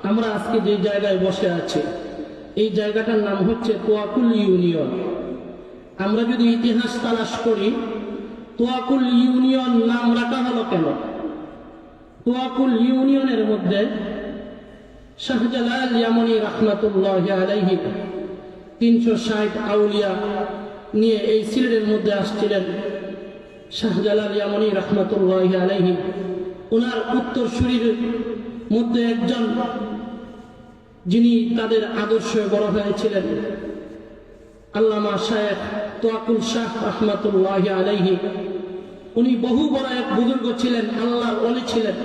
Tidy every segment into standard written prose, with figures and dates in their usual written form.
আমরা আজকে যে জায়গায় বসে আছি এই জায়গাটার নাম হচ্ছে তোয়াকুল ইউনিয়ন। আমরা যদি ইতিহাস তালাশ করি, তোয়াকুল ইউনিয়ন নাম রাখা হলো কেন? তোয়াকুল ইউনিয়নের মধ্যে শাহজালাল ইয়ামানী রাহমাতুল্লাহি আলাইহি 360 আউলিয়া নিয়ে এই সিলেটের মধ্যে আসছিলেন। শাহজালাল ইয়ামানী রাহমাতুল্লাহি আলাইহি ওনার উত্তরসূরির মধ্যে একজন, যিনি তাদের আদর্শে বড় হয়েছিলেন, আল্লামা শায়েখ তোয়াকুল শাহ রাহমাতুল্লাহি আলাইহি। উনি বহু বড় এক বুজুর্গ ছিলেন, আল্লাহর ওলি ছিলেন।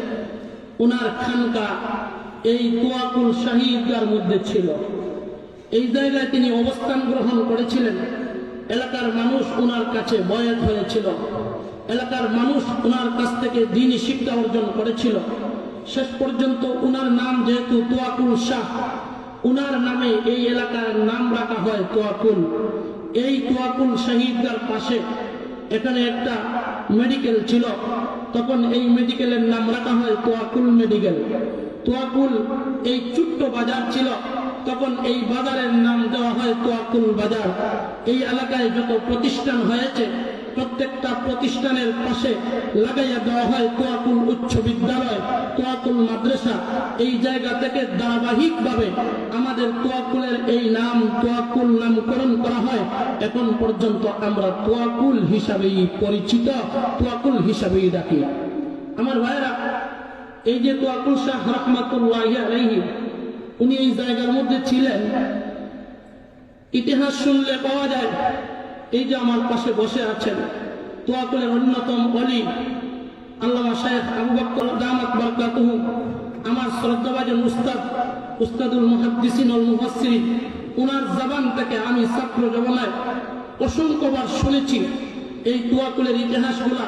ওনার খানকা এই তোয়াকুল শাহী ঈদগাহর মধ্যে ছিল। এই জায়গায় তিনি অবস্থান গ্রহণ করেছিলেন। এলাকার মানুষ ওনার কাছে বয়াত হয়েছিল, এলাকার মানুষ ওনার কাছ থেকে দ্বীনি শিক্ষা অর্জন করেছিল। শেষ পর্যন্ত ওনার নাম যেহেতু তোয়াকুল শাহ, ওনার নামে এই এলাকার নাম রাখা হয় তোয়াকুল। এই তোয়াকুল শহীদগার পাশে এখানে একটা মেডিকেল ছিল, তখন এই মেডিকেলের নাম রাখা হয় তোয়াকুল মেডিকেল। তোয়াকুল এই ছোট্ট বাজার ছিল, তখন এই বাজারের নাম দেওয়া হয় তোয়াকুল বাজার। এই এলাকায় যত প্রতিষ্ঠান হয়েছে প্রত্যেকটা প্রতিষ্ঠানের পাশে লাগাইয়া দেওয়া হয় তোয়াকুল উচ্চ বিদ্যালয়, তোয়াকুল মাদ্রাসা। এই জায়গা থেকে ধারাবাহিকভাবে আমাদের তোয়াকুলের এই নাম তোয়াকুল নামকরণ করা হয়। এখন পর্যন্ত আমরা তোয়াকুল হিসাবেই পরিচিত, তোয়াকুল হিসাবেই ডাকি। আমার ভাইরা, এই যে তোয়াকুল শাহ রাহমাতুল্লাহি আলাইহি, উনি এই জায়গার মধ্যে ছিলেন। ইতিহাস শুনলে পাওয়া যায়, এই যে আমার পাশে বসে আছেন তোয়াকুলের অন্যতম ওলি আল্লামা শায়েখ আবু বকর দামাত বারাকাতুহু, আমার শ্রদ্ধাভাজন উস্তাদ, উস্তাদুল মুহাদ্দিসিন ওয়াল মুফাসসিরিন। ওনার জবান থেকে আমি ছাত্র জীবনে অসংখ্যবার শুনেছি এই তোয়াকুলের ইতিহাসগুলা,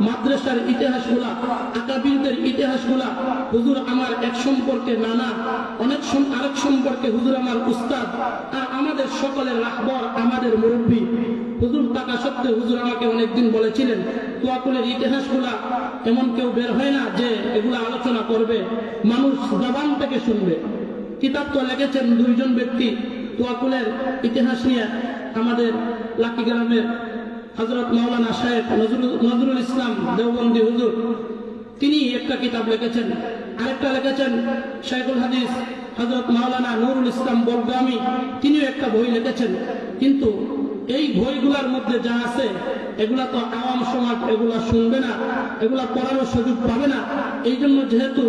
মাদ্রাসার ইতিহাসগুলা, আকাবিরদের ইতিহাসগুলা। হুজুর আমার এক সম্পর্কে নানা, আরেক সম্পর্কে হুজুর আমার উস্তাদ, আর আমাদের সকলের রাহবর, আমাদের মুরব্বী। হুজুর থাকা সত্ত্বেও হুজুর আমাকে অনেকদিন বলেছিলেন তোয়াকুলের ইতিহাসগুলা এমন কেউ বের হয় না যে এগুলা আলোচনা করবে, মানুষ জবান থেকে শুনবে। কিতাব তো লিখেছেন দুইজন ব্যক্তি তোয়াকুলের ইতিহাস নিয়ে, আমাদের লাকি গ্রামের হযরত মাওলানা শায়েখ নজরুল ইসলাম দেওবন্দি হুজুর, তিনি একটা কিতাব লিখেছেন। আরেকটা লিখেছেন শাইখুল হাদিস হযরত মাওলানা নুরুল ইসলাম বলগামী, তিনিও একটা বই লিখেছেন। কিন্তু এই বইগুলোর মধ্যে যা আছে এগুলা তো আওয়াম সমাজ এগুলা শুনবে না, এগুলা পড়ানোর সুযোগ পাবে না। এই জন্য যেহেতু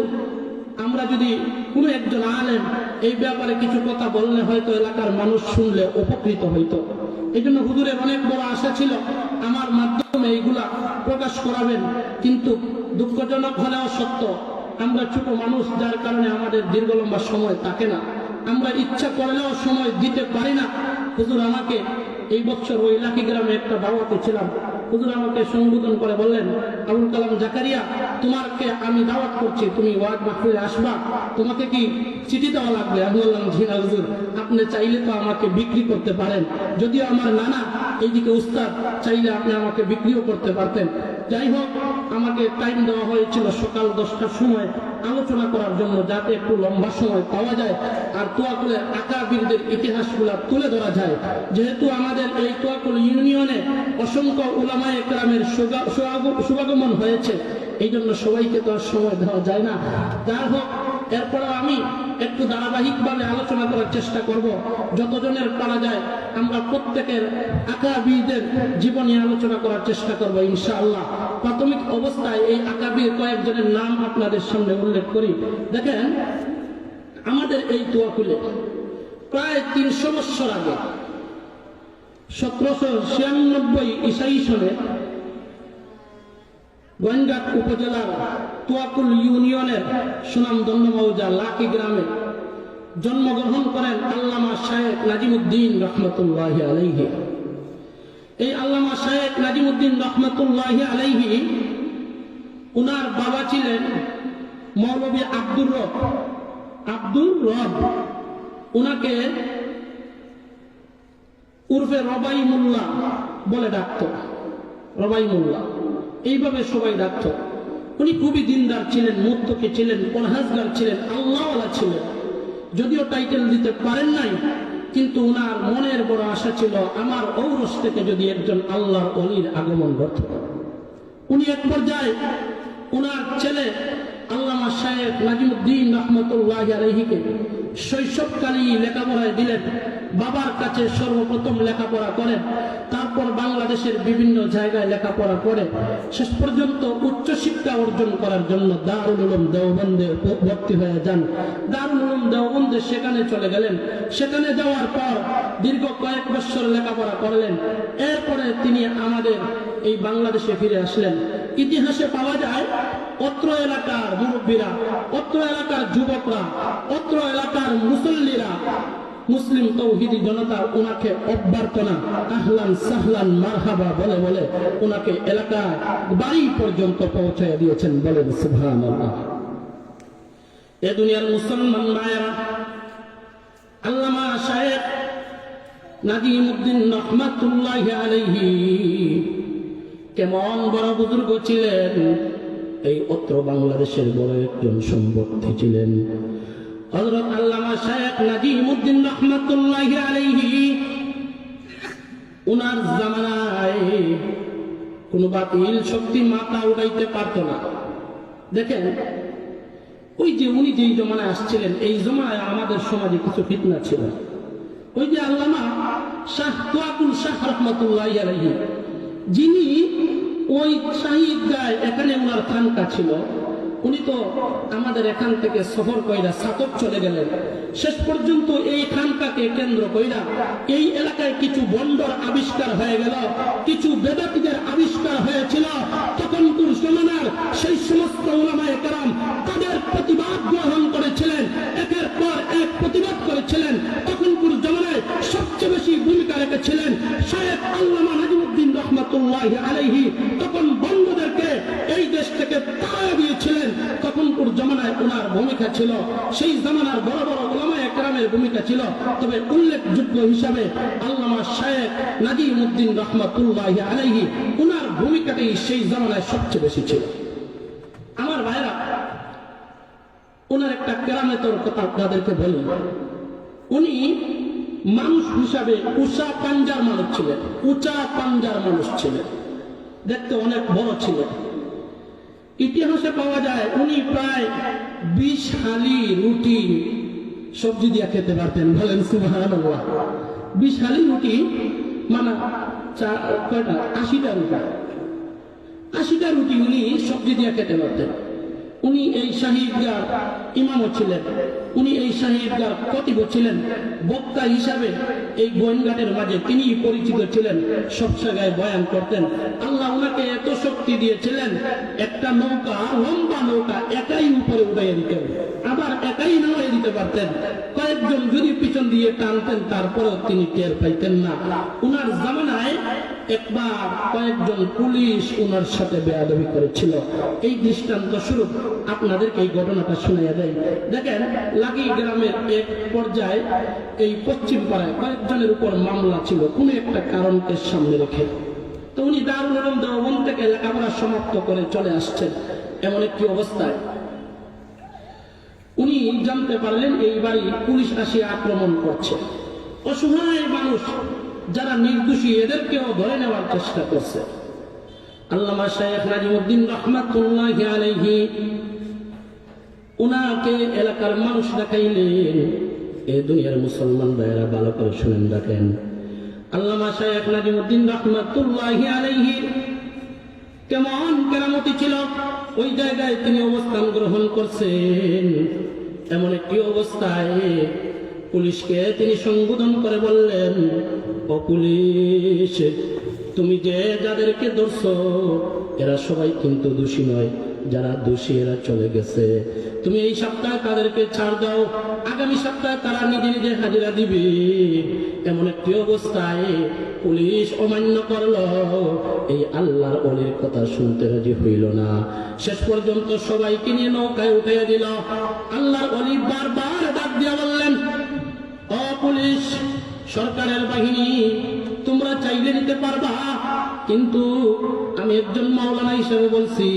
আমরা যদি কোনো একজন আলেম এই ব্যাপারে কিছু কথা বললে হয়তো এলাকার মানুষ শুনলে উপকৃত হইতো। এই জন্য হুজুরের অনেক বড় আশা ছিল আমার মাধ্যমে এইগুলা প্রকাশ করাবেন। কিন্তু দুঃখজনক হলেও সত্য, আমরা ছোট মানুষ, যার কারণে আমাদের দীর্ঘ লম্বা সময় থাকে না, আমরা ইচ্ছা করলেও সময় দিতে পারি না। হুজুর আমাকে এই বছর ওই লাকি গ্রামে একটা দাওয়াতে ছিলাম, হুজুর আমাকে সম্বোধন করে বললেন, আবুল কালাম জাকারিয়া, তোমাকে আমি দাওয়াত করছি, তুমি ওয়াজ মাহফিলে আসবা, তোমাকে কি চিঠি দেওয়া লাগবে? আমি বললাম, জি না হুজুর, আপনি চাইলে তো আমাকে বিক্রি করতে পারেন। যদিও আমার নানা এইদিকে উস্তাদ, চাইলে আপনি আমাকে বিক্রিও করতে পারতেন। যাই হোক, আমাকে টাইম দেওয়া হয়েছিল সকাল 10টার সময় আলোচনা করার জন্য, যাতে একটু লম্বা সময় পাওয়া যায় আর তোয়াকুলের আকাবিরদের ইতিহাসগুলা তুলে ধরা যায়। যেহেতু আমাদের এই তোয়াকুল ইউনিয়নে অসংখ্য উলামায়ে কেরামের শুভাগমন হয়েছে, এই জন্য সবাইকে তো আর সময় দেওয়া যায় না। যাই হোক, এরপরেও আমি একটু ধারাবাহিকভাবে আলোচনা করার চেষ্টা করব, যতজনের পারা যায় আমরা প্রত্যেকের আকাবিরদের জীবনী আলোচনা করার চেষ্টা করব ইনশাআল্লাহ। প্রাথমিক অবস্থায় এই আকাবির কয়েকজনের নাম আপনাদের সামনে উল্লেখ করি। দেখেন, আমাদের এই তোয়াকুলে প্রায় 300 বছর আগে 1796 ঈসাই সনে গোয়েনঘাট উপজেলার তোয়াকুল ইউনিয়নের সুনামধন্য মৌজা লাকি গ্রামে জন্মগ্রহণ করেন আল্লামা শায়েখ নাজিমউদ্দিন রহমতুল্লাহি আলাইহি। এই আল্লামা শায়েখ নাজিমউদ্দিন রহমতুল্লাহি আলাইহি, উনার বাবা ছিলেন মৌলভী আব্দুর রব। উনাকে উর্ফে রবাই মোল্লা বলে ডাকত, রবাই মোল্লা এইভাবে সবাই ডাকত। উনি খুবই দিনদার ছিলেন, মুত্তকি ছিলেন, পরহেজগার ছিলেন, আল্লাহওয়ালা ছিলেন। যদিও টাইটেল দিতে পারেন নাই, কিন্তু উনার মনের বড় আশা ছিল আমার ঔরস থেকে যদি একজন আল্লাহর ওলির আগমন ঘটে। উনি এক পর্যায়ে উনার ছেলে আল্লামা শায়েখ নাজিমুদ্দিন রহমতুল্লাহি আলাইহিকে শৈশবকালেই লেখাপড়ায় দিলেন। বাবার কাছে সর্বপ্রথম লেখাপড়া করেন, তারপর বাংলাদেশের বিভিন্ন জায়গায় লেখাপড়া করে শেষ পর্যন্ত উচ্চশিক্ষা অর্জন করার জন্য দারুল উলুম দেওবন্দে ভর্তি হয়ে যান। দারুল উলুম দেওবন্দে সেখানে চলে গেলেন। সেখানে যাওয়ার পর দীর্ঘ কয়েক বছর লেখাপড়া করলেন। এরপরে তিনি আমাদের এই বাংলাদেশে ফিরে আসলেন। ইতিহাসে পাওয়া যায় অত্র এলাকার মুরব্বীরা, অত্র এলাকার যুবকরা, অত্র এলাকার মুসল্লিরা, মুসলিম তৌহিদি জনতা ওনাকে অভ্যর্থনা আহলান সাহলান মারহাবা বলে বলে ওনাকে এলাকায় বাড়ি পর্যন্ত পৌঁছায় দিয়েছেন। বলেন সুবহানাল্লাহ। এ দুনিয়ার মুসলমান ভাইয়েরা, আল্লামা শায়েখ নাজিমুদ্দিন রহমাতুল্লাহি আলাইহি কেমন বড় বুজুর্গ ছিলেন, এই অত্র বাংলাদেশের বড় একজন সম্পত্তি ছিলেন। হযরত আল্লামা শায়েখ নাজিমুদ্দিন রহমাতুল্লাহি আলাইহি উনার জামানায় কোন বাতিল শক্তি মাথা উঠাইতে পারত না। দেখেন, ওই যে উনি যেই জমানায় আসছিলেন, এই জমানায় আমাদের সমাজে কিছু ফিতনা ছিল। ওই যে আল্লামা শাহ তোয়াকুল শাহ রহমাতুল্লাহি আলাইহি, যিনি ওই শাহিদ গায় এখানে ওনার খানকা ছিল, উনি তো আমাদের এখান থেকে সফর কইরা সাতক চলে গেলেন। শেষ পর্যন্ত এই খানকাকে কেন্দ্র কইরা এই এলাকায় কিছু বন্ডর আবিষ্কার হয়ে গেল, কিছু বেদাতীদের আবিষ্কার হয়েছিল। তখনকার জমানার সেই সমস্ত উলামায়ে কেরাম তাদের প্রতিবাদ গ্রহণ করেছিলেন, একের পর এক প্রতিবাদ করেছিলেন। তখনকার জমানায় সবচেয়ে বেশি ভূমিকা রেখেছিলেন শায়েখ আল্লামা নাজিমুদ্দিন রহমাতুল্লাহি আলাইহি। তখন বন্ডদেরকে এই দেশ থেকে তাড়া দিয়েছিলেন। তখনকার জমানায় ওনার ভূমিকা ছিল, সেই জামানার বড় বড় উলামায়ে কেরামের ভূমিকা ছিল। তবে উল্লেখযোগ্য হিসাবে আল্লামা শায়েখ নাজিমুদ্দিন রহমাতুল্লাহি আলাইহি, ওনার ভূমিকাটাই সেই জামানায় সবচেয়ে বেশি ছিল। আমার ভাইরা, ওনার একটা কেরামতের কথা আপনাদেরকে বলি। উনি মানুষ হিসাবে উঁচা পাঞ্জার মানুষ ছিলেন, উঁচা পাঞ্জার মানুষ ছিলেন, দেখতে অনেক বড় ছিলেন। ইতিহাসে পাওয়া যায় উনি প্রায় 20 হালি রুটি সবজি দিয়ে খেতে পারতেন। বলেন সুবহানাল্লাহ। 20 হালি রুটি মানে 80টা রুটি, 80টা রুটি উনি সবজি দিয়ে খেতে পারতেন। উনি এই শাহিদগার ইমামও ছিলেন, উনি এই শাহিদগার খতিব ছিলেন। বক্তা হিসাবে এই গোয়েনঘাটের মাঝে তিনি পরিচিত ছিলেন, সব জায়গায় বয়ান করতেন। আল্লাহ ওনাকে এত শক্তি দিয়েছিলেন, একটা নৌকা, লম্বা নৌকা একাই উপরে উঠাইয়া দিতেন, আবার একাই নামাইয়া দিতে পারতেন। কয়েকজন যদি পিছন দিয়ে টানতেন, তারপরেও তিনি টের পাইতেন না। উনার জামানায় একবার কয়েকজন পুলিশ উনার সাথে বেয়াদবি করেছিল। এই দৃষ্টান্ত স্বরূপ আপনাদেরকে এই ঘটনাটা শুনিয়ে দেয়। দেখেন, লাগি গ্রামের এক পর্যায়ে এই পশ্চিম পাড়ায় কয়েকজনের উপর মামলা ছিল কোন একটা কারণকে সামনে রেখে। তো উনি দারুল উলুম দেওবন্দ থেকে লেখাপড়া সমাপ্ত করে চলে আসছেন। এমন একটি অবস্থায় উনি জানতে পারলেন এই বাড়ি পুলিশ আসি আক্রমণ করছে। অসহায় মানুষ যারা নির্দোষী, এদেরকেও ধরে নেওয়ার চেষ্টা করছে। আল্লামা শায়েখ নাজিমুদ্দিন রহমাতুল্লাহি আলাইহি উনাকে এলাকার মানুষ দেখাইলেন। এই দুনিয়ার মুসলমান ভাইয়েরা ভালো করে শুনেন, দেখেন, আল্লামা শায়েখ নাজিমুদ্দিন রহমাতুল্লাহি আলাইহি কেমন কেরামতি ছিল। ওই জায়গায় তিনি অবস্থান গ্রহণ করছেন। এমন একটি অবস্থায় পুলিশকে তিনি সম্বোধন করে বললেন, ও পুলিশ, তুমি যে যাদেরকে ধরছো এরা সবাই কিন্তু দোষী নয়, যারা দোষী এরা চলে গেছে। তুমি এই সপ্তাহে তাদেরকে ছাড় দাও, আগামী সপ্তাহে তারা নিজে নিজে হাজিরা দিবে। এমন একটি অবস্থায় পুলিশ অমান্য করলো, এই আল্লাহর ওলির কথা শুনতে রাজি হইল না। শেষ পর্যন্ত সবাইকে নিয়ে নৌকায় উঠাইয়া দিল। আল্লাহর ওলি বারবার ডাক দিয়া বললেন, ও পুলিশ, সরকারের বাহিনী, তোমরা চাইলে নিতে পারবা, কিন্তু আমি একজন মাওলানা হিসেবে বলছি,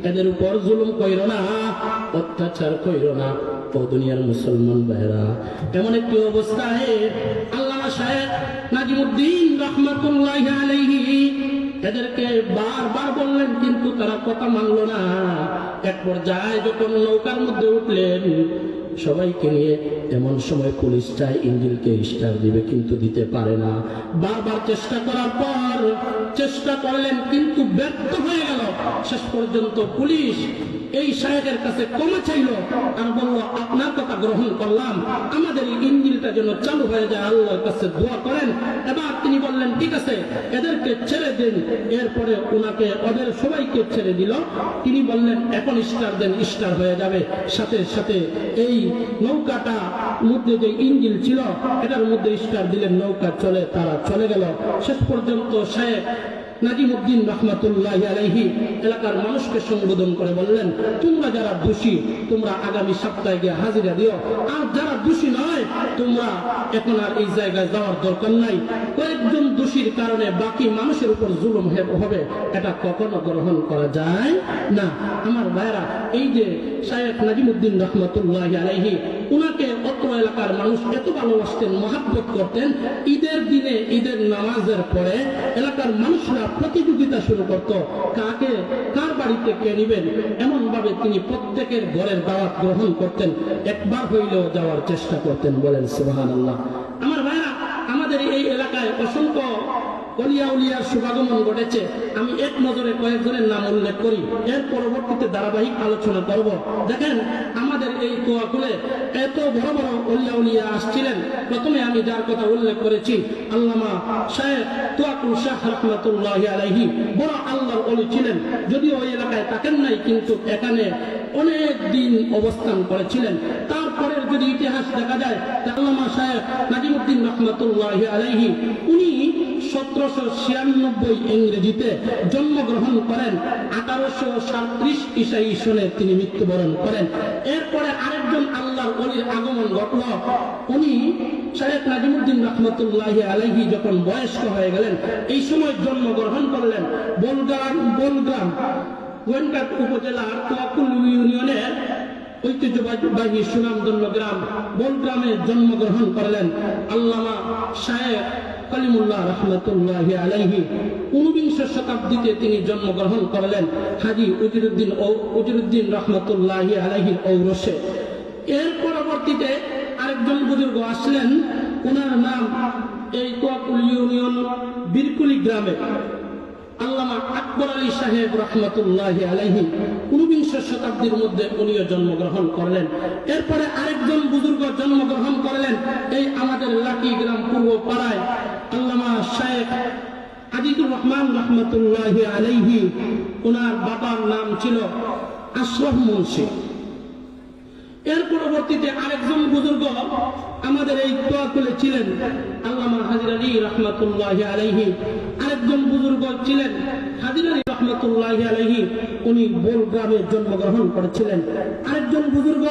এদের উপর জুলুম কইরো না, অত্যাচার কইরো না। ও দুনিয়ার মুসলমান ভাইরা, এমন একটি অবস্থায় আল্লামা শায়েখ নাজিমুদ্দিন রহমাতুল্লাহি আলাইহি এদেরকে বারবার বললেন, কিন্তু তারা কথা মানল না। এক পর্যায়ে যখন নৌকার মধ্যে উঠলেন সবাইকে নিয়ে, এমন সময় পুলিশ চায় ইঞ্জিলকে স্টার দিবে, কিন্তু দিতে পারে না। বারবার চেষ্টা করার পর চেষ্টা করলেন, কিন্তু ব্যর্থ হয়ে গেল। শেষ পর্যন্ত পুলিশ এই শায়েখের কাছে ক্ষমা চাইল আর বলল, আপনার কথা গ্রহণ করলাম, আমাদের ইঞ্জিলটা যেন চালু হয়ে যায়, আল্লাহর কাছে দোয়া করেন। এবার তিনি বললেন, ঠিক আছে, এদেরকে ছেড়ে দিন। এরপরে ওনাকে ওদের সবাইকে ছেড়ে দিল। তিনি বললেন, এখন স্টার দেন, স্টার হয়ে যাবে। সাথে সাথে এই নৌকাটা মধ্যে যে ইঞ্জিল ছিল এটার মধ্যে স্টার দিলেন, নৌকা চলে, তারা চলে গেল। শেষ পর্যন্ত শায়েখ নাজিমুদ্দিন রহমাতুল্লাহি আলাইহি এলাকার মানুষকে সম্বোধন করে বললেন, তোমরা যারা দোষী তোমরা আগামী সপ্তাহে গিয়ে হাজিরা দিও, আর যারা দোষী নয় তোমরা এখন আর এই জায়গায় যাওয়ার দরকার নাই। কয়েকজন দোষীর কারণে বাকি মানুষের উপর জুলুম হবে, এটা কখনো গ্রহণ করা যায় না। আমার ভাইরা, এই যে শায়েখ নাজিমুদ্দিন রহমাতুল্লাহি আলাইহি, উনাকে অত্র এলাকার মানুষ এত ভালোবাসতেন, মহাব্বত করতেন। ঈদের দিনে, ঈদের নামাজের পরে এলাকার মানুষরা প্রতিযোগিতা শুরু করত, কার বাড়িতে কে নিবেন। এমন ভাবে তিনি প্রত্যেকের ঘরের দাওয়াত গ্রহণ করতেন, একবার হইলেও যাওয়ার চেষ্টা করতেন। বলেন সুবহানাল্লাহ। আমার ভাইরা, আমাদের এই এলাকায় অসংখ্য অলিয়া উলিয়ার শুভাগমন ঘটেছে। আমি এক নজরে কয়েকজনের নাম উল্লেখ করি, এর পরবর্তীতে ধারাবাহিক আলোচনা করব। দেখেন, আমাদের এই তোয়াকুলে এত বড় বড় অলিয়া উলিয়া আসছিলেন। প্রথমে আমি যার কথা উল্লেখ করেছি, আল্লামা শায়েখ তোয়াকুল শাহ রহমাতুল্লাহি আলাইহি, বড় আল্লাহর ওলি ছিলেন। যদিও ওই এলাকায় থাকেন নাই, কিন্তু এখানে অনেক দিন অবস্থান করেছিলেন। তারপরের যদি ইতিহাস দেখা যায়, আল্লামা শায়েখ নাজিমুদ্দিন রহমাতুল্লাহি আলাইহি, উনি 1796 ইংরেজিতে জন্মগ্রহণ করেন, 1837 ঈসাই সনে তিনি মৃত্যুবরণ করেন। এরপরে আরেকজন আল্লাহর ওলির আগমন ঘটল। উনি শায়েখ নাজিমুদ্দিন রহমাতুল্লাহি আলাইহি যখন বয়স্ক হয়ে গেলেন, এই সময় জন্মগ্রহণ করলেন বলগ্রাম গোয়েন্দাট উপজেলার তোয়াকুল ইউনিয়নের ঐতিহ্যবাহী সুনামধন্য গ্রাম বলগ্রামে জন্মগ্রহণ করলেন আল্লামা শায়েখ কালিমুল্লাহ রহমাতুল্লাহি আলাইহি। 19 শতাব্দীতে তিনি জন্মগ্রহণ করলেন হাজী উজিরউদ্দিন রহমাতুল্লাহি আলাইহির ঔরসে। এর পরবর্তীতে আরেকজন বুজুর্গ আসলেন, ওনার নাম এই তোয়াকুল ইউনিয়ন বীরকুলি গ্রামে আল্লামা আকবর আলী সাহেব রহমাতুল্লাহি আলাইহি। 19 শতাব্দীর মধ্যে উনিও জন্মগ্রহণ করলেন। এরপরে আরেকজন বুজুর্গ জন্মগ্রহণ করলেন এই আমাদের লাকি গ্রাম পূর্ব পাড়ায়, আল্লামা শায়েখ আজিজুর রহমান রহমাতুল্লাহি আলাইহি। ওনার বাবার নাম ছিল আশরাফ মুন্সি। এর পরবর্তীতে আরেকজন বুজুর্গ আমাদের এই তোয়াকুলে ছিলেন, আল্লামা হাজী আলী রহমাতুল্লাহি আলাইহি। আরেকজন বুজুর্গ ছিলেন হাজী আলী রহমাতুল্লাহি আলাইহি, উনি বোল গ্রামে জন্মগ্রহণ করেছিলেন। আরেকজন বুজুর্গ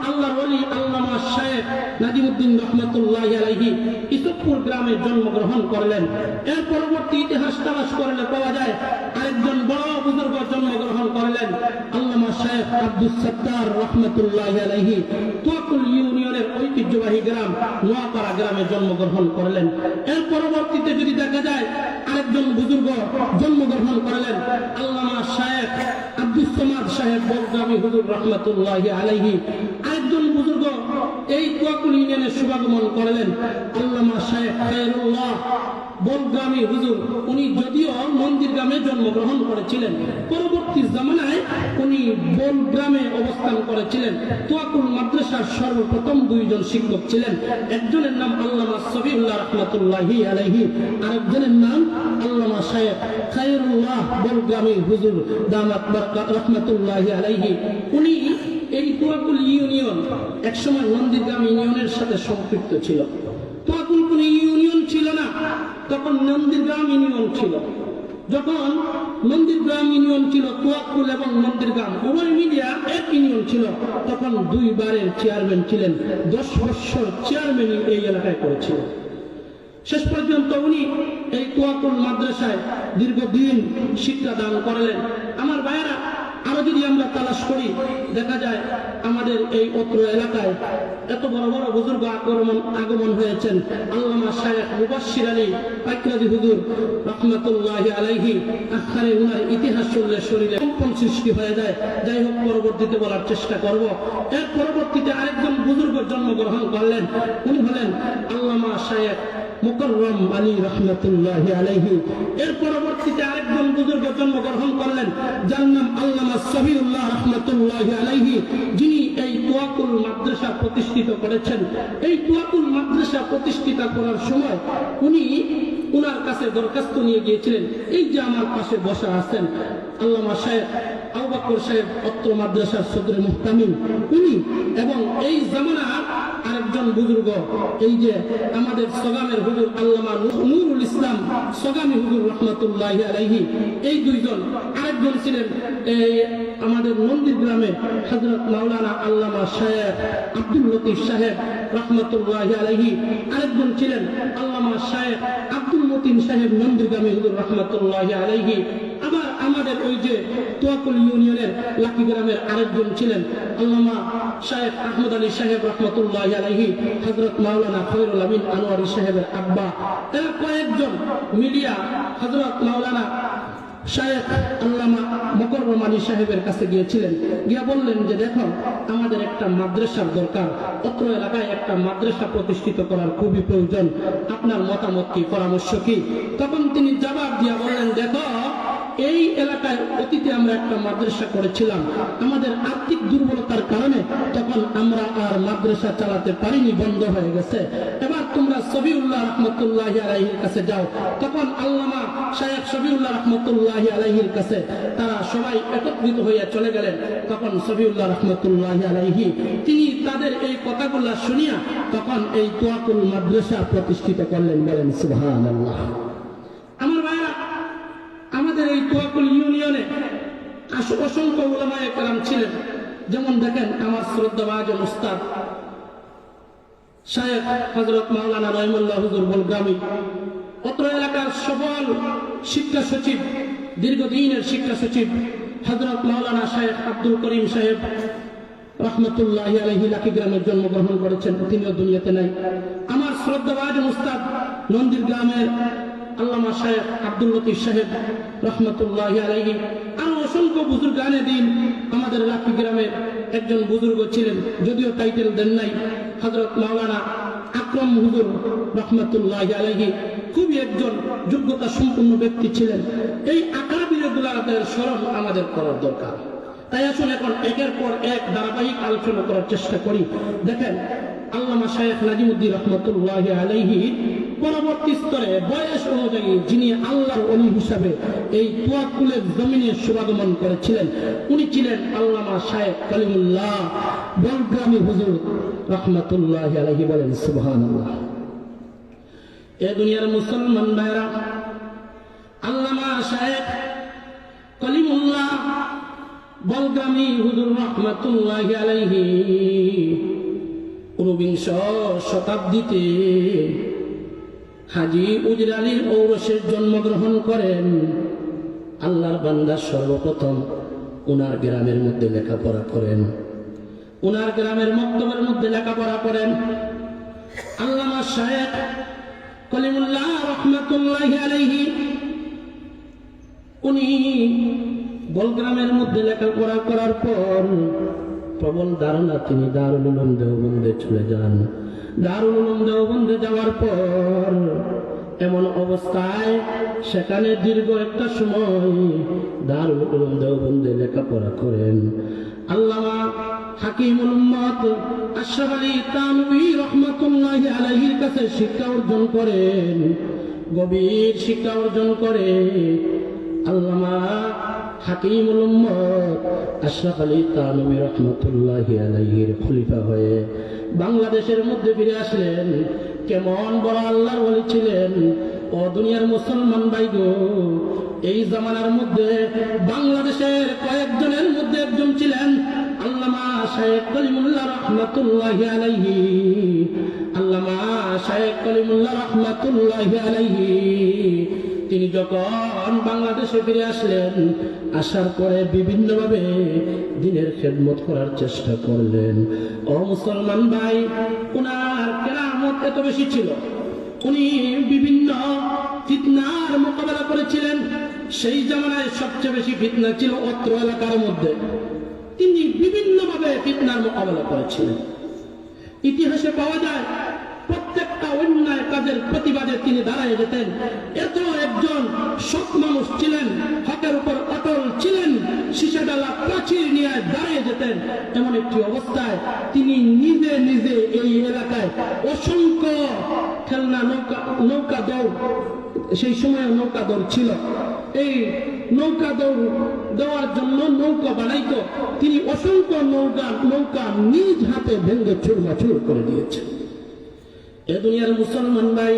আল্লাহর ওলি আল্লামা শায়েখ নাজিমুদ্দিন রহমাতুল্লাহি আলাইহি ইসবপুর গ্রামে জন্মগ্রহণ করলেন। এর পরবর্তী ইতিহাস তালাশ করলে পাওয়া যায় আরেকজন বড় বুজুর্গ জন্মগ্রহণ করলেন আল্লামা শায়েখ আব্দুস সত্তার রহমাতুল্লাহি আলাইহি। তোয়াকুল ইউনিয়নের ঐতিহ্যবাহী গ্রাম নোয়াপাড়া গ্রামে জন্মগ্রহণ করলেন। এর পরবর্তীতে যদি দেখা যায় আরেকজন বুজুর্গ জন্মগ্রহণ করলেন আল্লামা শায়েখ আব্দুস সামাদ সাহেব বলগ্রামী হুজুর রহমাতুল্লাহি আলাইহি। আরেকজন বুজুর্গ এই তোয়াকুল ইউনিয়নের শুভাগমন করলেন আল্লামা শায়েখ খায়রুল্লাহ বলগ্রামী হুজুর। উনি যদিও মন্দির গ্রামে জন্মগ্রহণ করেছিলেন, পরবর্তী জামানায় উনি বলগ্রামে অবস্থান করেছিলেন। তোয়াকুল মাদ্রাসার সর্বপ্রথম 2 জন শিক্ষক ছিলেন, একজনের নাম আল্লামা সফিউল্লাহ রহমাতুল্লাহি আলাইহি, আরেকজনের নাম আল্লামা শায়েখ খায়রুল্লাহ বলগ্রামী হুজুর দামাত বারাকাত রহমাতুল্লাহি আলাইহি। উনি এই তোয়াকুল ইউনিয়ন একসময় নন্দীগ্রাম ইউনিয়নের সাথে সম্পৃক্ত ছিল। তোয়াকুল কোন ইউনিয়ন ছিল না, তখন নন্দীগ্রাম ইউনিয়ন ছিল। যখন নন্দীগ্রাম ইউনিয়ন ছিল, তোয়াকুল এবং নন্দীগ্রাম উভয় মিলিয়া এক ইউনিয়ন ছিল, তখন 2 বারের চেয়ারম্যান ছিলেন। 10 বছর চেয়ারম্যান এই এলাকায় করেছিলেন। শেষ পর্যন্ত উনি এই তোয়াকুল মাদ্রাসায় দীর্ঘদিন শিক্ষা দান করলেন। আমার ভাইয়েরা, আরো যদি আমরা তালাশ করি দেখা যায় আমাদের এই অত্র এলাকায় এত বড় বড় বুজুর্গ আগমন হয়েছেন। আল্লামা শায়েখ মুবাশশির আলী পাকরাজি হুজুর রাহমাতুল্লাহি আলাইহি, আখারে উনার ইতিহাস শুনলে শরীরে কম্পন সৃষ্টি হয়ে যায়। যাই হোক, পরবর্তীতে বলার চেষ্টা করব। এর পরবর্তীতে আরেকজন বুজুর্গ জন্মগ্রহণ করলেন, উনি হলেন আল্লামা শায়েখ মুকররম আলী রহমতুল্লাহি আলাইহি। এর পরবর্তীতে আরেকজন বুজুর্গ জন্মগ্রহণ করলেন, যার নাম আল্লামা সফিউল্লাহ রহমতুল্লাহি আলাইহি, যিনি এই তোয়াকুল মাদ্রাসা প্রতিষ্ঠিত করেছেন। এই তোয়াকুল মাদ্রাসা প্রতিষ্ঠিত করার সময় উনি উনার কাছে দরখাস্ত নিয়ে গিয়েছিলেন। এই যে আমার পাশে বসা আছেন আল্লামা শায়েখ আবু বকর সাহেব অত্র মাদ্রাসার সদরে মুহতামিম, উনি এবং এই জামানার আরেকজন বুজুর্গ, এই যে আমাদের সগামের হুজুর আল্লামা নুরুল ইসলাম সগামী হুজুর রহমতুল্লাহি আলাইহি, এই দুইজন। আরেকজন ছিলেন এই আমাদের মন্দির গ্রামে হযরত মাওলানা আল্লামা শায়েখ আব্দুল লতিফ সাহেব রহমতুল্লাহি আলাইহি। আরেকজন ছিলেন আল্লামা শায়েখ আব্দুল মতিন সাহেব মন্দির গ্রামে হুজুর রহমতুল্লাহি আলাইহি। আবার আমাদের ওই যে তোয়াকুল ইউনিয়নের লাকি গ্রামের আরেকজন ছিলেন আল্লামা শায়েখ আহমদ আলী সাহেব রহমতুল্লাহি আলাইহি, হযরত মাওলানা খয়রুল আমিন আনোয়ারি সাহেবের আব্বা। এরা কয়েকজন মিডিয়া হযরত মাওলানা শায়েখ আল্লামা মুকররম আলী সাহেবের কাছে গিয়েছিলেন, গিয়া বললেন যে দেখো, আমাদের একটা মাদ্রাসার দরকার, অত্র এলাকায় একটা মাদ্রাসা প্রতিষ্ঠিত করার খুবই প্রয়োজন, আপনার মতামত কি, পরামর্শ কি? তখন তিনি জবাব দিয়া বললেন, দেখো, এই এলাকায় অতীতে আমরা একটা মাদ্রাসা করেছিলাম, আমাদের আর্থিক দুর্বলতার কারণে তখন আমরা আর মাদ্রাসা চালাতে পারিনি, বন্ধ হয়ে গেছে। এবার তোমরা সফিউল্লাহ রহমতুল্লাহি আলাইহির কাছে যাও। তখন আল্লামা শায়েখ সফিউল্লাহ রহমতুল্লাহি আলাইহির কাছে তারা সবাই একত্রিত হইয়া চলে গেলেন। তখন সফিউল্লাহ রহমতুল্লাহি আলাইহি তিনি তাদের এই কথাগুলো শুনিয়া তখন এই তোয়াকুল মাদ্রাসা প্রতিষ্ঠিত করলেন। বলেন সুবহানাল্লাহ। আমার ভাইরা, আমাদের এই তোয়াকুল ইউনিয়নে অসংখ্য উলামায়ে কেরাম ছিলেন। যেমন দেখেন আমার শ্রদ্ধাভাজন উস্তাদ শায়েখ হযরত মাওলানা রহিমুল্লাহ হুজুর বলগ্রামী, অত্র এলাকার সফল শিক্ষা সচিব, দীর্ঘদিনের শিক্ষা সচিব হযরত মাওলানা শায়েখ আব্দুল করিম সাহেব রহমতুল্লাহি আলাইহি লাকি গ্রামে জন্মগ্রহণ করেছেন, তিনিও দুনিয়াতে নাই। আমার শ্রদ্ধাভাজন উস্তাদ নন্দির গ্রামের আল্লামা শায়েখ আব্দুল লতিফ সাহেব রহমতুল্লাহি আলাইহি। আরো অসংখ্য বুজুর্গানে দিন আমাদের লাকি গ্রামে একজন বুজুর্গ ছিলেন, যদিও টাইটেল দেন নাই, হযরত মাওলানা আকরাম হুজুর রহমতুল্লাহি আলাইহি। খুবই একজন যোগ্যতা সম্পন্ন ব্যক্তি ছিলেন। এই আকাবিরগুলোর স্মরণ আমাদের করার দরকার। তাই আসলে এখন একের পর এক ধারাবাহিক আলোচনা করার চেষ্টা করি। দেখেন আল্লামা শায়েখ নাজিমুদ্দিন রহমতুল্লাহি আলাইহি পরবর্তী স্তরে বয়স অনুযায়ী যিনি আল্লাহর ওলি হিসাবে এই তোয়াকুলের জমিনে শুভাগমন করেছিলেন, উনি ছিলেন আল্লামা শায়েখ কলিমুল্লাহ বলগ্রামী হুজুর রহমতুল্লাহি আলাইহি। বলেন সুবহানাল্লাহ। এ দুনিয়ার মুসলমান ভাইরা, আল্লামা শায়েখ কলিমুল্লাহ বলগ্রামী হুজুর রহমতুল্লাহি আলাইহি 19বিংশ শতাব্দীতে হাজী উজির আলীর ঔরসের জন্মগ্রহণ করেন। আল্লাহর বান্দা সর্বপ্রথম উনার গ্রামের মধ্যে লেখাপড়া করেন, উনার গ্রামের মক্তবের মধ্যে লেখাপড়া করেন। আল্লামা শায়েখ কলিমুল্লাহ রহমতুল্লাহি আলাইহি উনি বলগ্রামের মধ্যে লেখাপড়া করার পর প্রবল ধারণা তিনি দারুল উলুম দেওবন্দে চলে যান। দারুল উলুম দেওবন্দে যাওয়ার পর এমন অবস্থায় সেখানে দীর্ঘ একটা সময় দারুল উলুম দেওবন্দে লেখাপড়া করেন। আল্লামা হাকিমুল উম্মত আশরাফ আলী থানভী রাহমাতুল্লাহি আলাইহির কাছে শিক্ষা অর্জন করেন, গভীর শিক্ষা অর্জন করে আল্লামা হাকিমুল উম্মত আশরাফ আলী থানভী রাহমাতুল্লাহি আলাইহির খলিফা হয়ে বাংলাদেশের মধ্যে ফিরে আসলেন। কেমন বড় আল্লাহর ওলি ছিলেন ও দুনিয়ার মুসলমান ভাইগো। এই জামানার মধ্যে বাংলাদেশের কয়েকজনের মধ্যে একজন ছিলেন আল্লামা শায়েখ কলিমুল্লাহ রহমাতুল্লাহি আলাইহি। আল্লামা শায়েখ কলিমুল্লাহ রহমাতুল্লাহি আলাইহি তিনি যখন বাংলাদেশে ফিরে আসলেন, আসার পরে বিভিন্নভাবে দ্বীনের খেদমত করার চেষ্টা করলেন। ও মুসলমান ভাই, ওনার কেরামত এত বেশি ছিল, উনি বিভিন্ন ফিতনার মোকাবেলা করেছিলেন। সেই জামানায় সবচেয়ে বেশি ফিতনা ছিল অত্র এলাকার মধ্যে। তিনি বিভিন্নভাবে ফিতনার মোকাবেলা করেছিলেন। ইতিহাসে পাওয়া যায় প্রত্যেকটা অন্যায় কাজের প্রতিবাদে তিনি দাঁড়ায় যেতেন। এত একজন সৎ মানুষ ছিলেন, হকের উপর অটল ছিলেন, শিশাডালা প্রাচীর নিয়ে দাঁড়িয়ে যেতেন। এমন একটি অবস্থায় তিনি নিজে নিজে এই এলাকায় অসংখ্য খেলনা নৌকা দৌড়, সেই সময় নৌকা দৌড় ছিল, এই নৌকা দৌড় দেওয়ার জন্য নৌকা বানাইতো। তিনি অসংখ্য নৌকা নিজ হাতে ভেঙে চুরমাচুর করে দিয়েছেন। এ দুনিয়ার মুসলমান ভাই,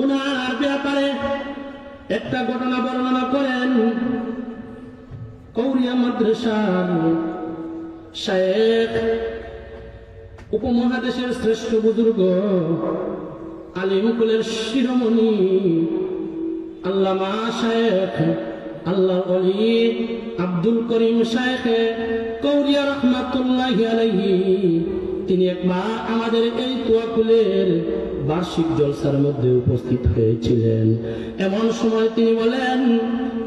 ওনার ব্যাপারে একটা ঘটনা বর্ণনা করেন। কৌরিয়া মাদ্রাসার শায়েখ, উপমহাদেশের শ্রেষ্ঠ বুজুর্গ, আলিম কুলের শিরোমণি আল্লামা শায়েখ আল্লাহর ওলি আব্দুল করিম শায়েখ কৌরিয়া রহমাতুল্লাহি আলাইহি, তিনি একবার আমাদের এই তোয়াকুলের বার্ষিক জলসার মধ্যে উপস্থিত হয়েছিলেন। এমন সময় তিনি বলেন,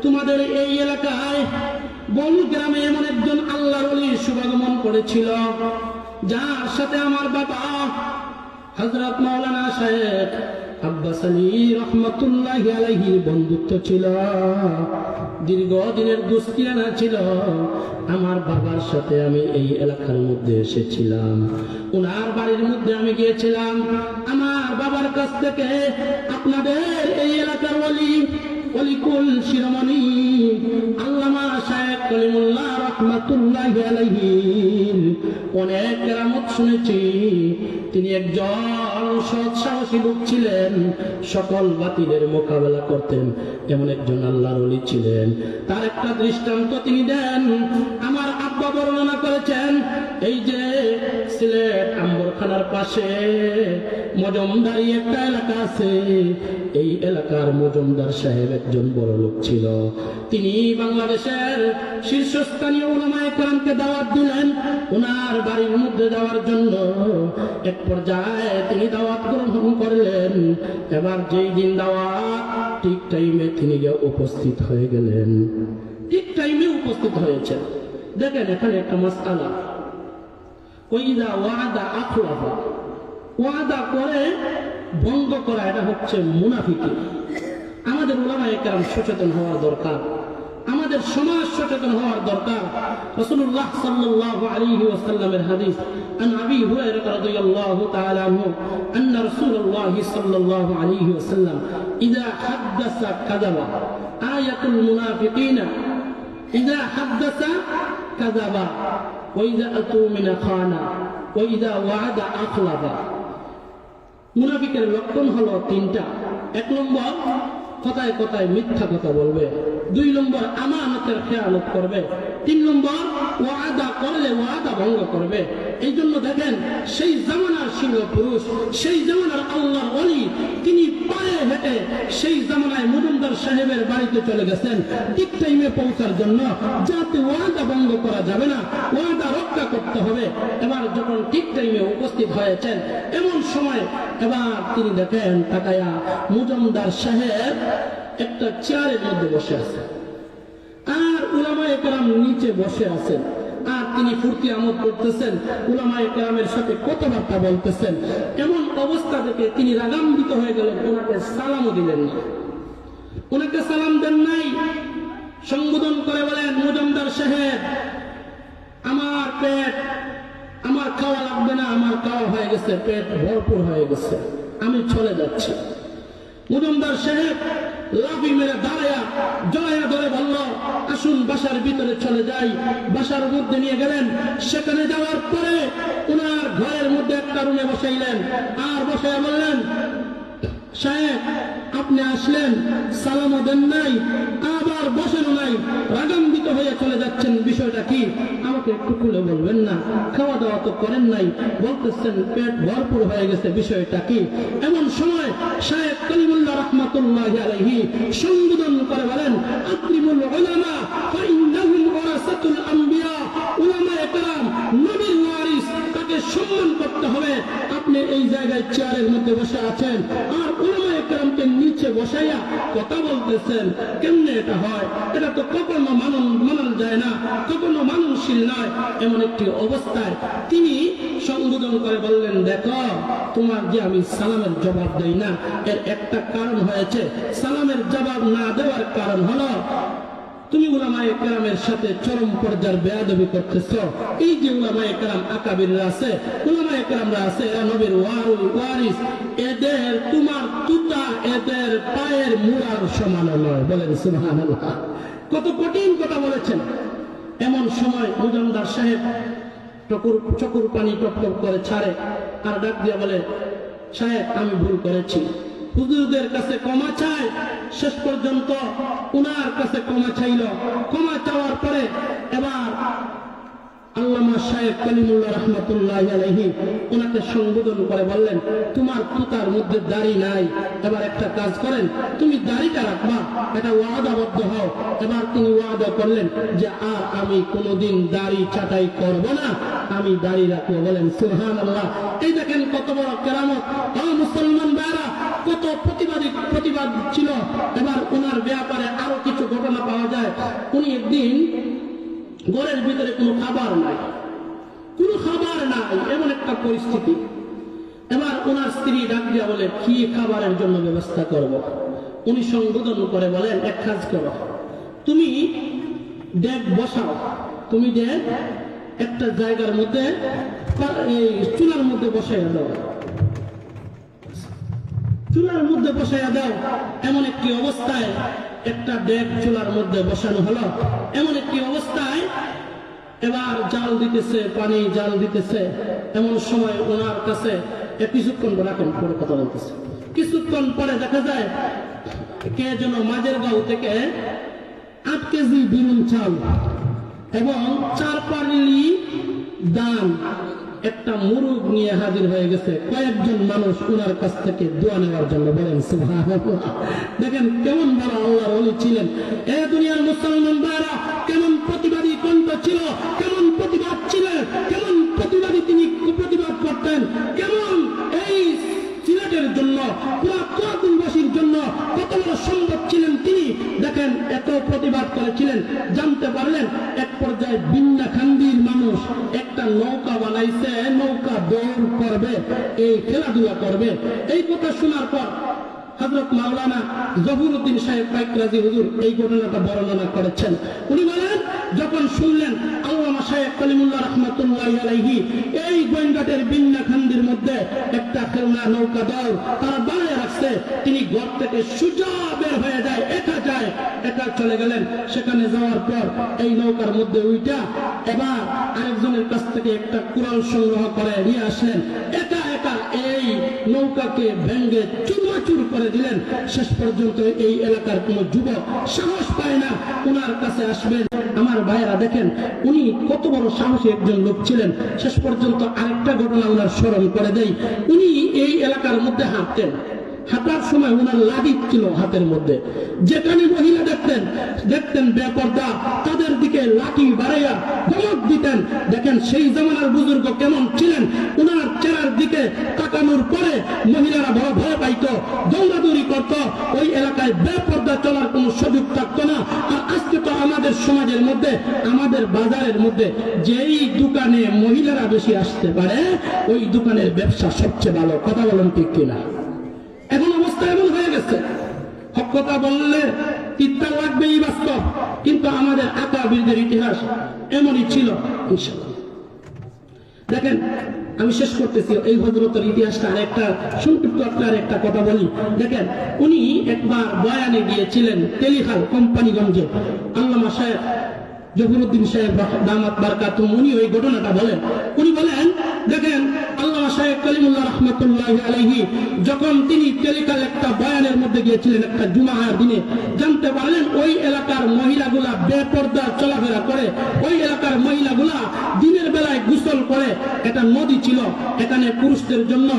তোমাদের এই এলাকায় বন গ্রামে এমন একজন আল্লাহর ওলির শুভাগমন করেছিল, যার সাথে আমার বাবা হযরত মাওলানা শায়েখ আব্বাস আলী রহমাতুল্লাহি আলাইহি বন্ধুত্ব ছিল, দীর্ঘদিনের দুস্তিয়ানা ছিল। আমার বাবার সাথে আমি এই এলাকার মধ্যে এসেছিলাম, ওনার বাড়ির মধ্যে আমি গিয়েছিলাম। আমার বাবার কাছ থেকে আপনাদের এই এলাকার অলিকুল শিরোমণি আল্লামা শায়েখ কলিমুল্লাহ রহমাতুল্লাহি আলাইহি অনেক কেরামত শুনেছি। তিনি একজন সৎ সাহসী লোক ছিলেন, সকল বাতিলের মোকাবেলা করতেন, এমন একজন আল্লাহর ওলি ছিলেন। তার একটা দৃষ্টান্ত তিনি দেন। আমার আব্বা বর্ণনা করেছেন, এই যে সিলেট আম্বরখানার পাশে মজমদারি একটা এলাকা আছে, এই এলাকার মজমদার সাহেব একজন বড় লোক ছিল। তিনি বাংলাদেশের শীর্ষস্থানীয় উলামায়ে কেরামকে দাওয়াত দিলেন ওনার বাড়ির মধ্যে যাওয়ার জন্য। এক পর্যায়ে তিনি দাওয়াত গ্রহণ করলেন। এবার যেই দিন দাওয়াত, ঠিক টাইমে তিনি গিয়ে উপস্থিত হয়ে গেলেন। ঠিক টাইমে উপস্থিত হয়েছেন। দেখেন এখানে একটা মাসআলা, ওয়াইদা ওয়াদা আখলাফা, ওয়াদা করে ভঙ্গ করা, এটা হচ্ছে মুনাফিকি। আমাদের উলামায়ে কেরাম সচেতন হওয়ার দরকার, আমাদের সমাজ সচেতন হওয়ার দরকার। রাসূলুল্লাহ সাল্লাল্লাহু আলাইহি ওয়াসাল্লামের হাদিস, আন আবি হুরায়রা রাদিয়াল্লাহু তাআলা আনহু আন্না রাসূলুল্লাহ সাল্লাল্লাহু আলাইহি ওয়াসাল্লাম ইযা হাদাসা কাযাবা, আয়াতুল মুনাফিকিনা ইযা হাদাসা কাযাবা ওয়া ইযা আতুমিনা খানা ওয়া ইযা ওয়া'আদা আখলাফা। মুনাফিকের লক্ষণ হলো তিনটা। এক নম্বর, কথায় কথায় মিথ্যা কথা বলবে। দুই নম্বর, আমানতের খেয়ানত করবে। তিন নম্বর, ওয়াদা করলে ওয়াদা ভঙ্গ করবে। এই জন্য দেখেন, সেই জামানার সিংহ পুরুষ, সেই জামানার আল্লাহর ওলি, তিনি পায়ে হেঁটে সেই জামানায় মজুমদার সাহেবের বাড়িতে চলে গেছেন ঠিক টাইমে পৌঁছার জন্য, যাতে ওয়াদা ভঙ্গ করা যাবে না, ওয়াদা রক্ষা করতে হবে। এবার যখন ঠিক টাইমে উপস্থিত হয়েছেন, এমন সময় এবার তিনি দেখেন তাকায়া মজুমদার সাহেব একটা চেয়ারের মধ্যে বসে আছে, আর উলামায়ে কেরাম নিচে বসে আছেন। আর তিনি ফুর্তি আমোদ করতেছেন, উলামায়ে কেরামের সাথে কথাবার্তা বলতেছেন। এমন অবস্থা থেকে তিনি রাগান্বিত হয়ে গেলেন, ওনাকে সালামও দিলেন না, ওনাকে সালাম দেন নাই। সম্বোধন করে বলেন, মজুমদার সাহেব, আমার পেট, আমার খাওয়া লাগবে না, আমার খাওয়া হয়ে গেছে, পেট ভরপুর হয়ে গেছে, আমি চলে যাচ্ছি। মজুমদার সাহেব লাফি মেরে দাঁড়ায়া জড়াইয়া ধরে বলল, আসুন বাসার ভিতরে চলে যাই। বাসার মধ্যে নিয়ে গেলেন। সেখানে যাওয়ার পরে ওনার ঘরের মধ্যে একটা রুমে বসাইলেন, আর বসাইয়া বললেন, সাহেব আপনি আসলেন, সালামও দেন নাই, আবার বসেনও নাই, রাগান্বিত হয়ে চলে যাচ্ছেন, বিষয়টা কি আমাকে একটু খুলে বলবেন না? খাওয়া দাওয়া তো করেন নাই, বলতেছেন পেট ভরপুর হয়ে গেছে, বিষয়টা কি? এমন সময় শায়েখ কলিমুল্লাহ রাহমাতুল্লাহি আলাইহি সম্বোধন করে বলেন, আকরিমুল উলামা ফাইন্নাহুম ওয়ারাসাতুল আম্বিয়া। উলামায়ে কেরাম নবীর ওয়ারিস, তাকে সম্মান করতে হবে। আপনি এই জায়গায় চেয়ারের মধ্যে বসে আছেন আর উলামায়ে কেরামকে নিচে বসাইয়া কথা বলতেছেন, কেমনে এটা হয়? এটা তো কখনো মানানো যায় না, কখনো মাননশীল নয়। এমন একটি অবস্থায় তিনি সম্বোধন করে বললেন, দেখো তোমার যে আমি সালামের জবাব দেই না, এর একটা কারণ হয়েছে। সালামের জবাব না দেওয়ার কারণ হলো তুমি উলামায়ে কেরামের সাথে চরম পর্যায়ের বেয়াদবি করতেছ। এই যে উলামায়ে কেরাম আকাবিররা আছে, উলামায়ে কেরামরা আছে, এরা নবীর ওয়ারিস, এদের তোমার তুতা এদের পায়ের মুড়ার সমান নয়। বলেন সুবহানাল্লাহ। কত কঠিন কথা বলেছেন। এমন সময় মুজামদার সাহেব চকুর পানি টপটপ করে ছাড়ে আর ডাক দিয়া বলে, সাহেব আমি ভুল করেছি। হুজুরদের কাছে ক্ষমা চায়। শেষ পর্যন্ত উনার কাছে ক্ষমা চাইল। ক্ষমা চাওয়ার পরে এবার আল্লামা শায়েখ কলিমুল্লাহ রাহমাতুল্লাহি আলাইহি ওনাকে সম্বোধন করে বললেন, তোমার তুতার মধ্যে দাড়ি নাই, এবার একটা কাজ করেন, তুমি দাড়িটা রাখবা, এটা ওয়াদাবদ্ধ হও। এবার তিনি ওয়াদা করলেন যে আর আমি কোনোদিন দাড়ি ছাঁটাই করব না, আমি দাড়ি রাখবো। বলেন সুবহানাল্লাহ। এই দেখেন কত বড় কেরামত। মুসলমান ভাইরা, কত প্রতিবাদ ছিল। এবার ওনার ব্যাপারে আরো কিছু ঘটনা পাওয়া যায়। উনি একদিন ঘরের ভিতরে কোনো খাবার নাই, এমন একটা পরিস্থিতি। এবার ওনার স্ত্রী ডাক দিয়া বলে, কি খাবারের জন্য ব্যবস্থা করব? উনি সম্বোধন করে বলেন, এক কাজ করো, তুমি ডেক বসাও, তুমি ডেক একটা জায়গার মধ্যে চুলার মধ্যে বসাইয়া দাও, চুলার মধ্যে বসাইয়া দাও। এমন একটি অবস্থায় একটা ডেক চুলার মধ্যে বসানো হলো। এমন একটি অবস্থায় এবার জাল দিতেছে, পানি জাল দিতেছে। এমন সময় ওনার কাছে কিছুক্ষণ রাখেন, পরে কথা বলতেছে। কিছুক্ষণ পরে দেখা যায় কে যেন মাঝের গাঁও থেকে 8 কেজি বিরুন চাল এবং 4 পার্লি দান একটা মুরগ নিয়ে হাজির হয়ে গেছে। কয়েকজন মানুষ ওনার কাছ থেকে দোয়া নেওয়ার জন্য। বলেন সুবহানাল্লাহ। দেখেন কেমন বড় আল্লাহর ওলি ছিলেন। এ দুনিয়ার মুসলমান ভাইরা, কেমন প্রতিবাদী কণ্ঠ ছিল, কেমন প্রতিবাদ ছিলেন, কেমন প্রতিবাদী তিনি প্রতিবাদ করতেন, কেমন এই সিলেটের জন্য, পুরাতনবাসীর জন্য কত বড় সম্ভব ছিলেন তিনি। দেখেন এত প্রতিবাদ করেছিলেন। জানতে পারলেন এক পর্যায়ে বিন্নাখান্দির মানুষ একটা নৌকা বানাইছে, নৌকা দৌড় করবে, এই খেলাধুলা করবে। এই কথা শোনার পর হযরত মাওলানা জহুরুদ্দিন সাহেব পাইকরাজি হুজুর এই ঘটনাটা বর্ণনা করেছেন। উনি বলেন, যখন শুনলেন আল্লামা শায়েখ কলিমুল্লাহ রাহমাতুল্লাহি আলাইহি এই গোয়েন্দাটের বিন্নাখান্দির মধ্যে একটা খেলনা নৌকা দৌড় তারা বানায় রাখছে, তিনি ঘর থেকে সোজা বের হয়ে যায়, একা চলে গেলেন। সেখানে যাওয়ার পর এই নৌকার মধ্যে উইটা এবার আরেকজনের কাছ থেকে একটা কুড়াল সংগ্রহ করে নিয়ে আসলেন। একা এই নৌকাকে ভেঙ্গে চুরমাচুর করে দিলেন। শেষ পর্যন্ত এই এলাকার কোন যুবক সাহস পায় না ওনার কাছে আসবেন। আমার ভাইয়েরা দেখেন উনি কত বড় সাহসী একজন লোক ছিলেন। শেষ পর্যন্ত আরেকটা ঘটনা ওনার স্মরণ করে দেই। উনি এই এলাকার মধ্যে হাঁটার সময় ওনার লাঠি ছিল হাতের মধ্যে। যেখানে মহিলা দেখতেন বেপরদা, তাদের দিকে লাঠি বাড়াইয়া ধমক দিতেন। দেখেন সেই জামানার বুজুর্গ কেমন ছিলেন। ওনার চেহারার দিকে তাকানোর পরে মহিলারা বড় ভয় পাইত, দৌড়াদৌড়ি করত। ওই এলাকায় বেপরদা চলার কোনো সুযোগ থাকতো না। আর আজকে তো আমাদের সমাজের মধ্যে, আমাদের বাজারের মধ্যে যেই দোকানে মহিলারা বেশি আসতে পারে, ওই দোকানের ব্যবসা সবচেয়ে ভালো। কথা বলেন ঠিক কিনা? এখন অবস্থা এমন হয়ে গেছে, হক কথা বললে তিত্তা লাগবেই বাস্তব। কিন্তু আমাদের আকাবিরদের ইতিহাস এমনই ছিল। ইনশাআল্লাহ দেখেন, আমি শেষ করতেছি এই হযরতের ইতিহাসটা। আরেকটা সংক্ষিপ্ত একটা কথা বলি। দেখেন উনি একবার বয়ানে গিয়েছিলেন তেলিখাল কোম্পানিগঞ্জে। আল্লামা শায়েখ জহুরুদ্দিন সাহেব দামাত বারকাতুহু উনি ওই ঘটনাটা বলেন। উনি বলেন, দেখেন আল্লামা শায়েখ কলিমুল্লাহ রহমতুল্লাহি আলাইহি যখন তিনি টেলিকাল একটা বয়ানের মধ্যে গিয়েছিলেন একটা জুমার দিনে, জানতে পারলেন ওই এলাকার মহিলাগুলা বেপর্দা চলাফেরা করে, ওই এলাকার মহিলাগুলা দিনের বেলায় গোসল করে। এটা নদী ছিল, এখানে পুরুষদের জন্য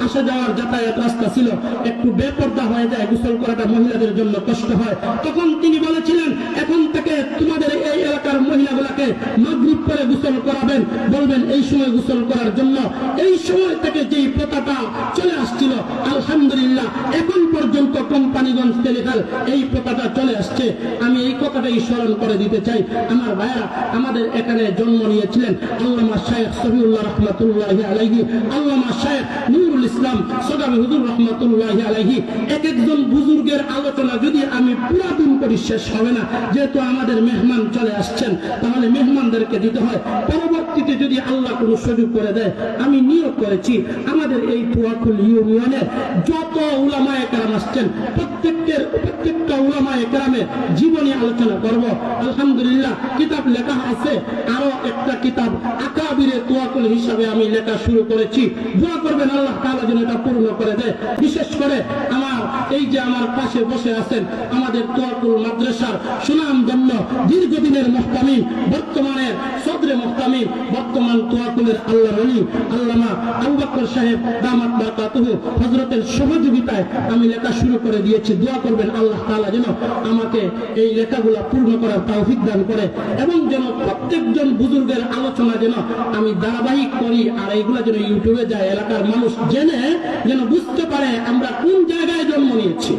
আসা যাওয়ার যাতায়াত রাস্তা ছিল, একটু বেপর্দা হয়ে যায়, গোসল করাটা মহিলাদের জন্য কষ্ট হয়। তখন তিনি বলেছিলেন, এখন থেকে তোমাদের এই এলাকার মহিলাগুলাকে মাগরিব করে গোসল করাবেন, বলবেন এই সময় গোসল করার জন্য। এই সময় থেকে যেই প্রথাটা চলে আসছিল, আলহামদুলিল্লাহ এখন পর্যন্ত কোম্পানিগঞ্জ টেলিকাল এই প্রথাটা চলে আসছে। আমি এই কথাটাই স্মরণ করে দিতে চাই। আমার ভাইরা, আমাদের এখানে জন্ম নিয়েছিলেন আল্লামা শাইখ সফিউল্লাহ রহমতুল্লাহি আলাইহি, আল্লামা শাইখ নুরুল ইসলাম সদাবি হুজুর রহমতুল্লাহি আলাইহি। এক একজন বুজুর্গের আলোচনা যদি আমি পুরা দিন করি শেষ হবে না। যেহেতু আমাদের মেহমান চলে আসছেন, তাহলে মেহমানদেরকে দিতে হয়। পরবর্তীতে যদি আল্লাহ কোনো সুযোগ করে দেয়, আমি নিয়োগ করেছি আমাদের এই তুয়াকুল ইউনিয়নে যত উলামায়ে কেরাম আসছেন প্রত্যেকটা উলামায়ে কেরামের জীবনী আলোচনা করব। আলহামদুলিল্লাহ কিতাব লেখা আছে, আরো একটা কিতাব আকাবিরে তুয়াকুল হিসাবে আমি লেখা শুরু করেছি। দোয়া করবেন আল্লাহ তাআলা যেন এটা পূর্ণ করে দেয়। বিশেষ করে আমার এই যে আমার পাশে বসে আছেন আমাদের তুয়াকুল মাদ্রাসার সুনামধন্য দীর্ঘদিনের মুহতামিম, বর্তমানের সদরে মুহতামিম, বর্তমান তুয়াকুলের আল্লাহর ওলি আল্লামা আবু বকর সাহেব দামাত বারাকাতুহু হযরতের সহযোগিতায় আমি লেখা শুরু করে দিয়েছি। দোয়া করবেন আল্লাহ তাআলা যেন আমাকে এই লেখাগুলো পূর্ণ করার তৌফিক দান করে, এবং যেন প্রত্যেকজন বুজুর্গের আলোচনা যেন আমি ধারাবাহিক করি, আর এইগুলা যেন ইউটিউবে যায়, এলাকার মানুষ জেনে যেন বুঝতে পারে আমরা কোন জায়গায় জন্ম নিয়েছি,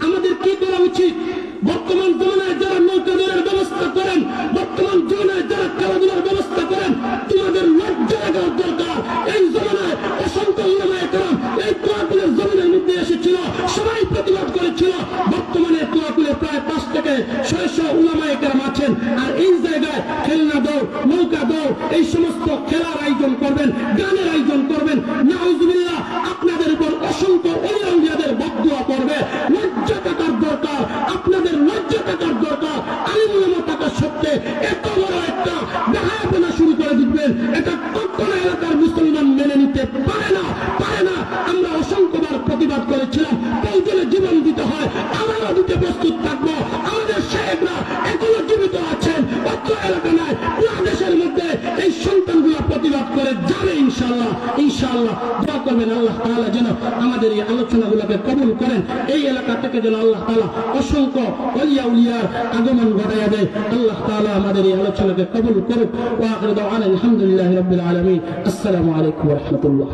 আমাদের কি করা উচিত। বর্তমান জমানায় যারা নৌকাদের ব্যবস্থা করেন, বর্তমান জমানায় যারা খেলাধুলার ব্যবস্থা করেন, তোমাদের লজ্জা লাগার দরকার। এই জমানায় অসংখ্য উলামায়ে কেরাম এই তুয়াকুলের জমিনের মধ্যে এসেছিল, সবাই প্রতিবাদ করেছিল। বর্তমানে তুয়াকুলে প্রায় 5 থেকে 600 উলামায়ে কেরাম আছেন, আর এই জায়গায় খেলনা দৌড়, নৌকা দৌড়, এই সমস্ত খেলার আয়োজন করবেন, গানের আয়োজন করবেন। নাউজুবিল্লাহ, আপনাদের উপর অসংখ্য ওলি আউলিয়াদের বদদুয়া করবে। লজ্জা থাকার দরকার, আপনাদের লজ্জা থাকার দরকার। আলিম উলামা থাকা সত্ত্বে এত বড় একটা বেহায়াপনা শুরু করে দিবেন, এটা কখনো এলাকার মুসলমান মেনে নিতে পারে না। আমরা অসংখ্যবার প্রতিবাদ করেছিলাম, প্রয়োজনে জীবন দিতে হয়, আমরাও দিতে প্রস্তুত থাকবো। আমাদের সাহেবরা এখনো জীবিত আছেন, অত্র এলাকা নয়, পুরো দেশের মধ্যে এই সন্তানগুলো প্রতিবাদ করে যাবে ইনশাআল্লাহ। দোয়া করবেন আল্লাহ তাআলা যেন আমাদের এই আলোচনাগুলোকে কবুল করেন। এই এলাকা থেকে যেন আল্লাহ তাআলা অসংখ্য ওলিয়া উলিয়ার আগমন ঘটাইয়া দেয়। আল্লাহ তাআলা আমাদের এই আলোচনাকে কবুল করুক। ওয়া আখিরু দাওয়ানা আলহামদুলিল্লাহি রাব্বিল আলামিন। আসসালামু আলাইকুম ওয়া রাহমাতুল্লাহ।